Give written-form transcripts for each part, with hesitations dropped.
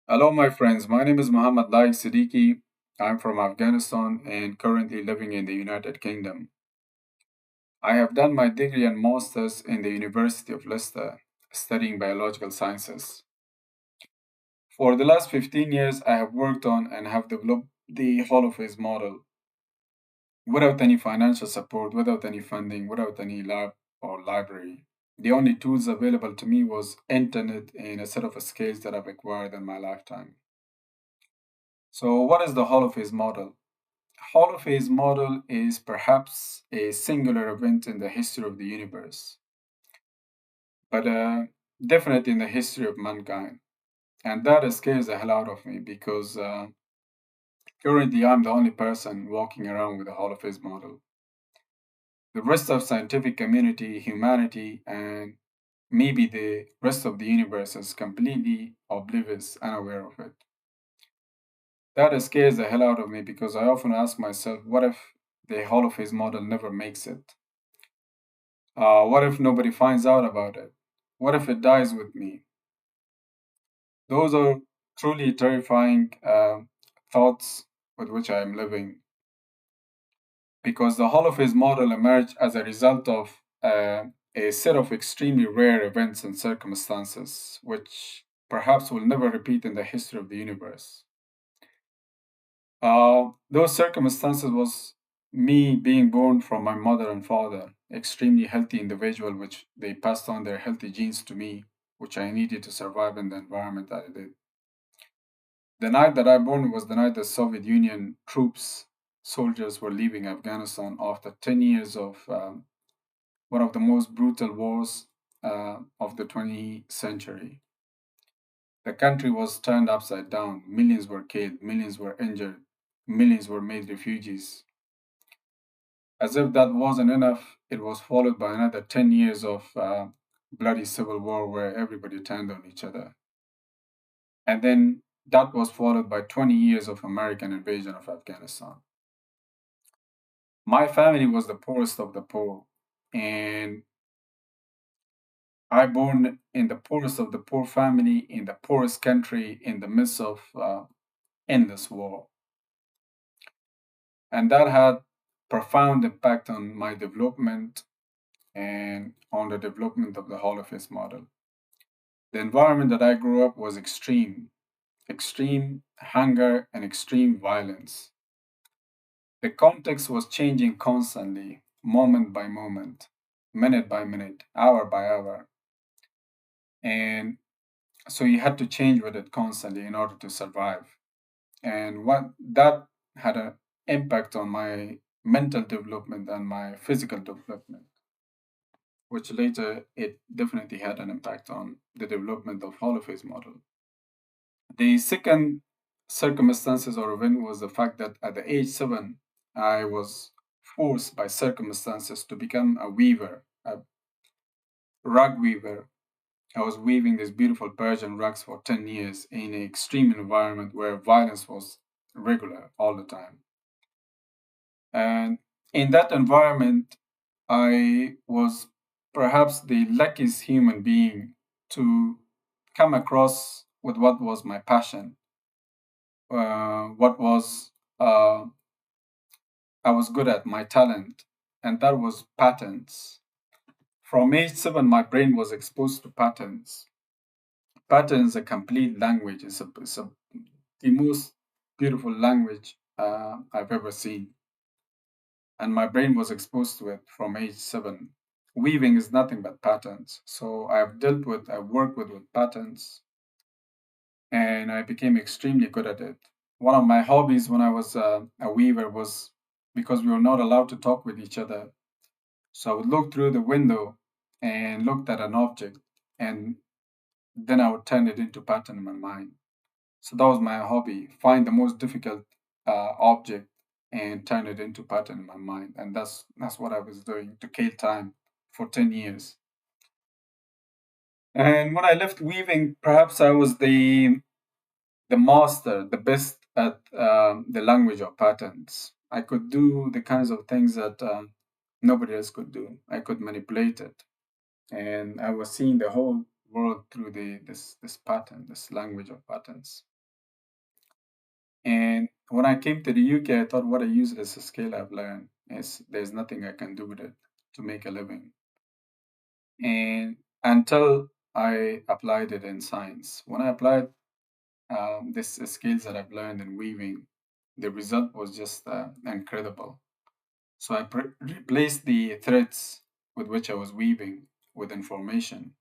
Hello, my friends. My name is Muhammad Laik Siddiqui. I'm from Afghanistan and currently living in the United Kingdom. I have done my degree and master's in the University of Leicester, studying biological sciences. For the last 15 years, I have worked on and have developed the Holophase model without any financial support, without any funding, without any lab or library. The only tools available to me was internet and a set of skills that I've acquired in my lifetime. So, what is the Holophase model? Holophase model is perhaps a singular event in the history of the universe, but definitely in the history of mankind. And that scares the hell out of me because currently I'm the only person walking around with a Holophase model. The rest of scientific community, humanity, and maybe the rest of the universe is completely oblivious, unaware of it. That scares the hell out of me because I often ask myself, what if the Holophase model never makes it? What if nobody finds out about it? What if it dies with me? Those are truly terrifying thoughts with which I am living because the Holophase model emerged as a result of a set of extremely rare events and circumstances, which perhaps will never repeat in the history of the universe. Those circumstances was me being born from my mother and father, extremely healthy individual, which they passed on their healthy genes to me, which I needed to survive in the environment that I did. The night that I born was the night the Soviet Union troops, soldiers were leaving Afghanistan after 10 years of one of the most brutal wars of the 20th century. The country was turned upside down. Millions were killed, millions were injured, millions were made refugees. As if that wasn't enough, it was followed by another 10 years of bloody civil war where everybody turned on each other. And then that was followed by 20 years of American invasion of Afghanistan. My family was the poorest of the poor, and I born in the poorest of the poor family in the poorest country in the midst of endless war. And that had profound impact on my development and on the development of the Holophase model. The environment that I grew up was extreme hunger and extreme violence. The context was changing constantly, moment by moment, minute by minute, hour by hour. And so you had to change with it constantly in order to survive. And what that had an impact on my mental development and my physical development, which later it definitely had an impact on the development of Holophase model. The second circumstances or event was the fact that at the age 7, I was forced by circumstances to become a weaver, a rug weaver. I was weaving these beautiful Persian rugs for 10 years in an extreme environment where violence was regular all the time. And in that environment, I was perhaps the luckiest human being to come across with what was my passion, what was uh, I was good at, my talent, and that was patterns. From age 7, my brain was exposed to patterns. Pattern is a complete language. It's the most beautiful language I've ever seen. And my brain was exposed to it from age 7. Weaving is nothing but patterns. So I've worked with patterns, and I became extremely good at it. One of my hobbies when I was a weaver was because we were not allowed to talk with each other. So I would look through the window and looked at an object, and then I would turn it into pattern in my mind. So that was my hobby: find the most difficult object and turn it into pattern in my mind, and that's what I was doing to kill time for 10 years. And when I left weaving, perhaps I was the master, the best at the language of patterns. I could do the kinds of things that nobody else could do. I could manipulate it, and I was seeing the whole world through this pattern, this language of patterns. And when I came to the UK, I thought what a useless skill I've learned is there's nothing I can do with it to make a living. And until I applied it in science, when I applied this skills that I've learned in weaving, the result was just incredible. So I replaced the threads with which I was weaving with information,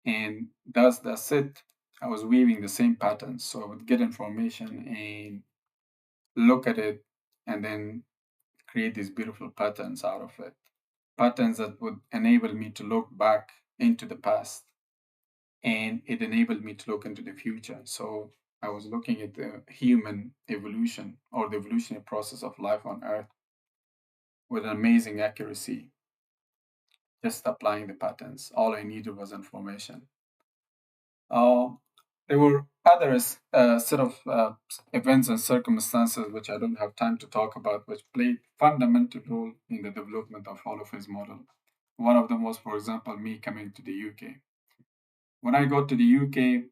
and that's it. I was weaving the same patterns, so I would get information and look at it, and then create these beautiful patterns out of it. Patterns that would enable me to look back into the past, and it enabled me to look into the future. So I was looking at the human evolution or the evolutionary process of life on Earth with amazing accuracy, just applying the patterns. All I needed was information. Uh, there were other set of events and circumstances which I don't have time to talk about, which played fundamental role in the development of Holophase model. One of them was, for example, me coming to the UK. When I got to the UK,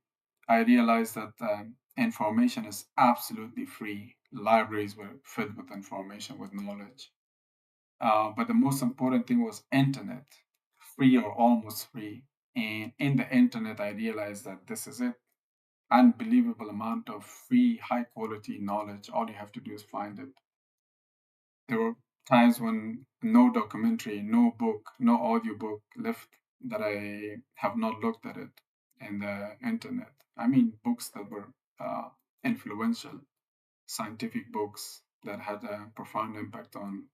I realized that information is absolutely free. Libraries were filled with information, with knowledge. But the most important thing was internet, free or almost free. And in the internet, I realized that this is it. Unbelievable amount of free, high quality knowledge. All you have to do is find it. There were times when no documentary, no book, no audiobook left that I have not looked at it in the internet. I mean, books that were influential, scientific books that had a profound impact on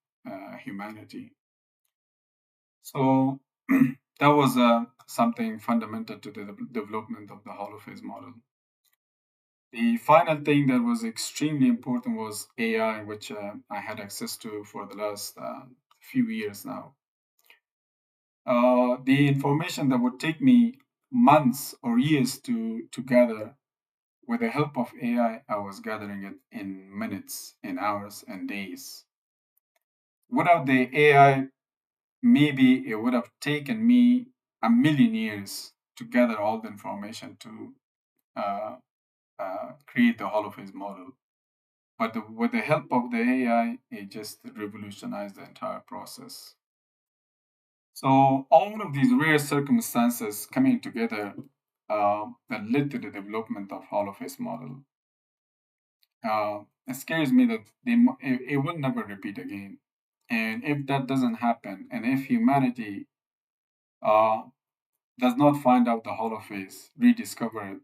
humanity. So that was something fundamental to the development of the Holophase model. The final thing that was extremely important was AI, which I had access to for the last few years now. The information that would take me months or years to gather, with the help of AI, I was gathering it in minutes, in hours, and days. Without the AI, maybe it would have taken me a million years to gather all the information to uh, create the Holophase model. But with the help of the AI, it just revolutionized the entire process. So all of these rare circumstances coming together that led to the development of Holophase model. It scares me that it will never repeat again. And if that doesn't happen, and if humanity uh, does not find out the Holophase, rediscover it,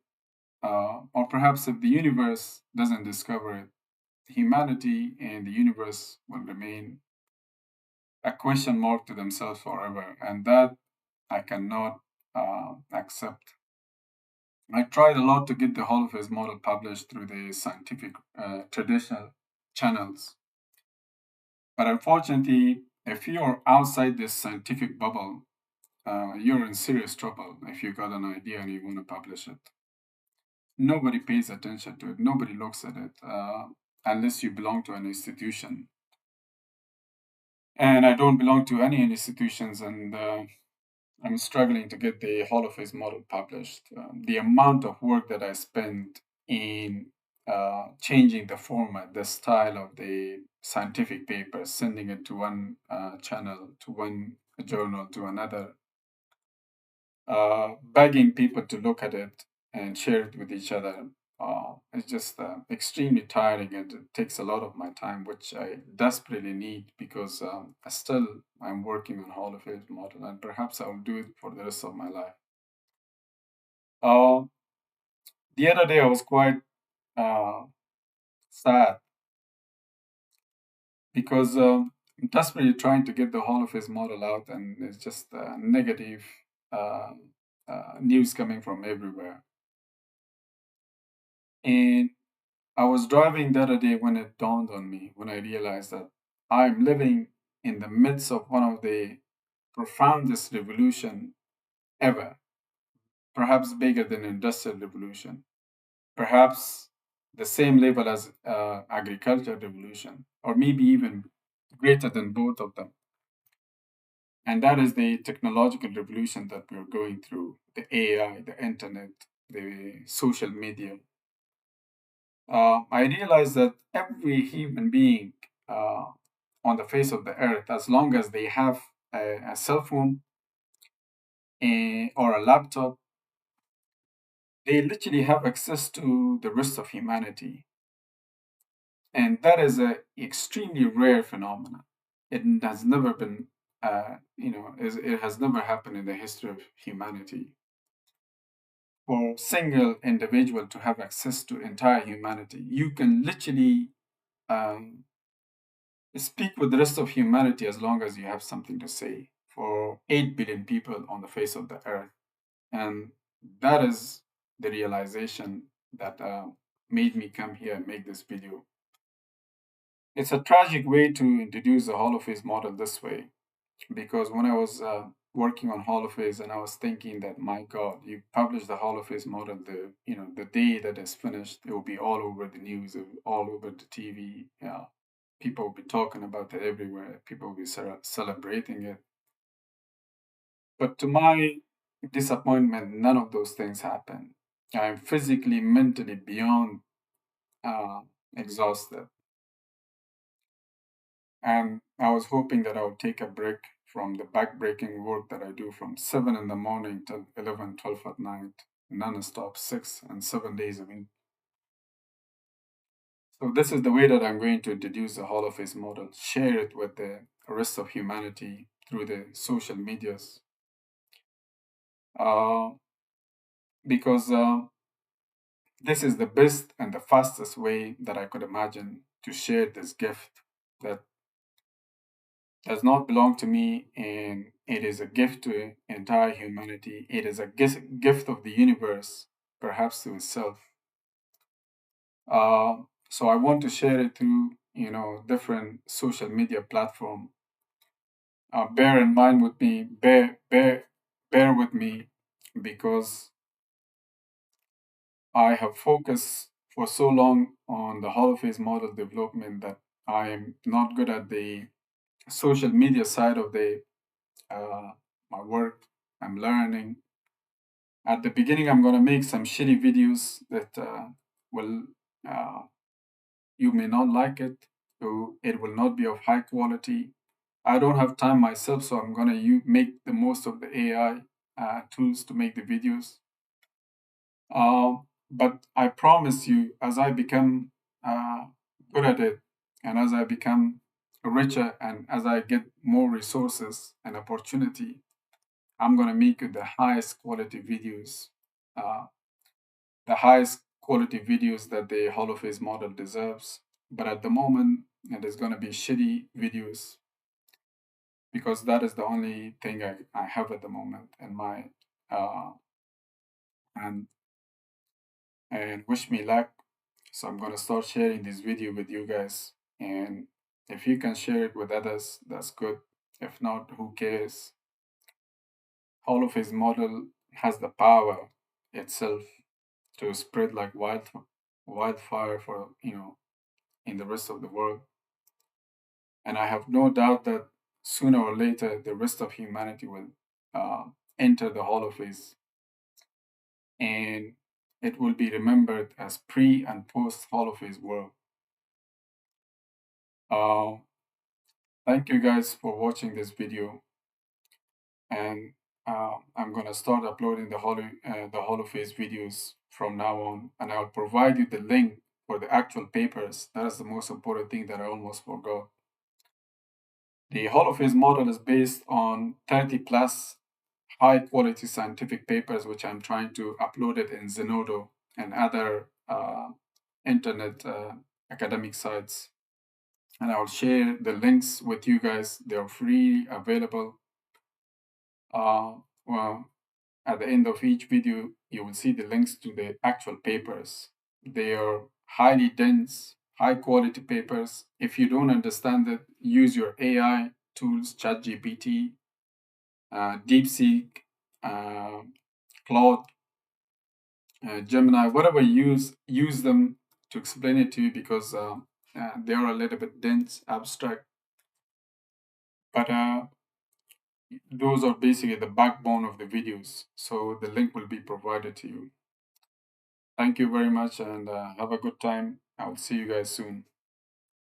or perhaps if the universe doesn't discover it, humanity and the universe will remain a question mark to themselves forever, and that I cannot accept. I tried a lot to get the Holophase model published through the scientific traditional channels, but unfortunately, if you're outside this scientific bubble, you're in serious trouble if you got an idea and you want to publish it. Nobody pays attention to it, nobody looks at it unless you belong to an institution. And I don't belong to any institutions, and I'm struggling to get the Holophase model published. The amount of work that I spent in changing the format, the style of the scientific paper, sending it to one channel, to one journal, to another, begging people to look at it and share it with each other. It's just extremely tiring, and it takes a lot of my time, which I desperately need because I'm working on Hall of Fame model, and perhaps I'll do it for the rest of my life. Uh, the other day I was quite uh, sad because I'm desperately trying to get the Hall of Fame model out, and it's just negative uh, news coming from everywhere. And I was driving the other day when it dawned on me, when I realized that I'm living in the midst of one of the profoundest revolution ever, perhaps bigger than industrial revolution, perhaps the same level as agriculture revolution, or maybe even greater than both of them. And that is the technological revolution that we're going through, the AI, the internet, the social media. I realized that every human being uh, on the face of the earth, as long as they have a cell phone or a laptop, they literally have access to the rest of humanity. And that is a extremely rare phenomenon. It has never been, it has never happened in the history of humanity for a single individual to have access to entire humanity. You can literally um, speak with the rest of humanity as long as you have something to say for 8 billion people on the face of the earth. And that is the realization that made me come here and make this video. It's a tragic way to introduce the Holophase model this way, because when I was working on Holophase and I was thinking that, my God, you publish the Holophase model, the day that it's finished, it will be all over the news, it will be all over the TV. Yeah, people will be talking about it everywhere. People will be celebrating it. But to my disappointment, none of those things happen. I'm physically, mentally beyond uh, exhausted. And I was hoping that I would take a break from the back-breaking work that I do from 7 in the morning till 11, 12 at night, non-stop, 6 and 7 days a week. So this is the way that I'm going to introduce the Holophase model, share it with the rest of humanity through the social medias. Uh, because this is the best and the fastest way that I could imagine to share this gift that does not belong to me, and it is a gift to entire humanity. It is a gift of the universe, perhaps to itself. Uh, so I want to share it through different social media platform. Bear in mind with me, bear with me, because I have focused for so long on the Holophase model development that I am not good at the social media side of the my work. I'm learning. At the beginning, I'm gonna make some shitty videos that will you may not like it, so it will not be of high quality. I don't have time myself, so I'm gonna make the most of the AI tools to make the videos. But I promise you, as I become uh, good at it, and as I become richer, and as I get more resources and opportunity, I'm gonna make you uh, the highest quality videos that the Holophase model deserves. But at the moment, it is gonna be shitty videos because that is the only thing I have at the moment in my uh, and wish me luck. So I'm gonna start sharing this video with you guys, and if you can share it with others, that's good. If not, who cares? Holophase model has the power itself to spread like wildfire for in the rest of the world. And I have no doubt that sooner or later the rest of humanity will uh, enter the Holophase, and it will be remembered as pre and post Holophase world. Uh, Thank you guys for watching this video, and I'm gonna start uploading the Holophase videos from now on, and I'll provide you the link for the actual papers. That is the most important thing that I almost forgot. The Holophase model is based on 30 plus high quality scientific papers, which I'm trying to upload it in Zenodo and other internet academic sites. And I'll share the links with you guys. They're free, available. Well, at the end of each video, you will see the links to the actual papers. They are highly dense, high quality papers. If you don't understand it, use your AI tools, ChatGPT, DeepSeek, uh, Claude, Gemini, whatever you use them to explain it to you, because they are a little bit dense, abstract. But those are basically the backbone of the videos. So the link will be provided to you. Thank you very much and have a good time. I'll see you guys soon.